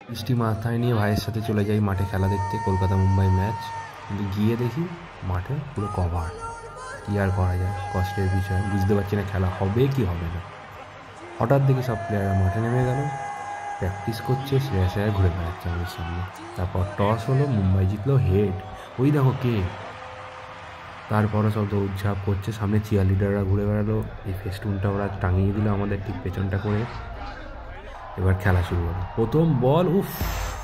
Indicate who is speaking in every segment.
Speaker 1: বৃষ্টি মাথায় নিয়ে ভাইয়ের সাথে চলে যাই মাঠে খেলা দেখতে, কলকাতা মুম্বাই ম্যাচ। কিন্তু গিয়ে দেখি মাঠে পুরো কভার। কী আর করা যায়, কষ্টের বিষয়, বুঝতে পারছি না খেলা হবে কি হবে না। হঠাৎ দেখি সব প্লেয়াররা মাঠে নেমে গেল, প্র্যাকটিস করছে, শ্রেয়াস আয়ার ঘুরে বেড়াচ্ছে আমাদের সামনে। তারপর টস হলো, মুম্বাই জিতলো, হেড। ওই দেখো কে। তারপরও সব দৌড়ঝাঁপ করছে, সামনে চিয়ার লিডাররা ঘুরে বেড়ালো, এই ফেস্টুনটা ওরা টাঙিয়ে দিল আমাদের ঠিক পেছনটা করে। এবার খেলা শুরু হলো, প্রথম বল, উফ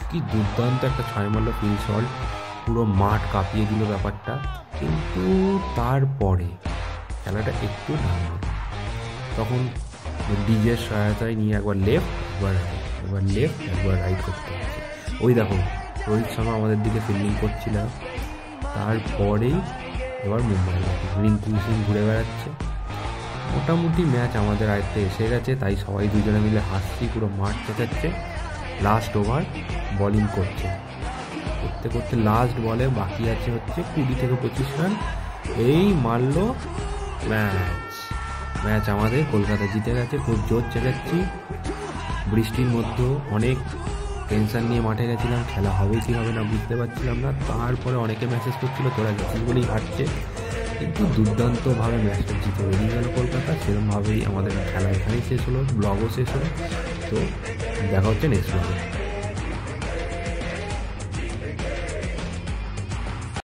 Speaker 1: কি দুর্দান্ত একটা 6 মারল ফিল শট, পুরো মাঠ কাঁপিয়ে দিল ব্যাপারটা। কিন্তু তারপরে খেলাটা একটু নামল, তখন ডিজের সহায়তায় নিয়ে একবার লেফট একবার রাইট, একবার লেফট একবার রাইট করতে হচ্ছে। ওই দেখো রোহিত শর্মা আমাদের দিকে ফিল্ডিং করছিল। তারপরেই এবার মুম্বাই রিঙ্কু সিং ঘুরে বেড়াচ্ছে। মোটামুটি ম্যাচ আমাদের আয়ত্তে এসে গেছে, তাই সবাই দুজনে মিলে হাসছি, পুরো মাঠ চেঁচাচ্ছে। লাস্ট ওভার বোলিং করতে করতে লাস্ট বলে বাকি আছে হচ্ছে 20 থেকে 25 রান, এই মারলো ম্যাচ আমাদের। কলকাতা জিতে গেছে, খুব জোর চেঁচাচ্ছি। বৃষ্টির মধ্যেও অনেক টেনশন নিয়ে মাঠে গেছিলাম, খেলা হবে কি হবে না বুঝতে পারছিলাম না। তারপরে অনেকে মেসেজ করছিল তোরা গেছিস বলেই হারছে, কিন্তু দুর্দান্তভাবে ম্যাচটা জিতে বেরিয়ে গেল কলকাতা। সেরকমভাবেই আমাদের খেলা এখানেই শেষ হলো, ব্লগও শেষ হলো। তো দেখা হচ্ছে নেক্সট ব্লগে।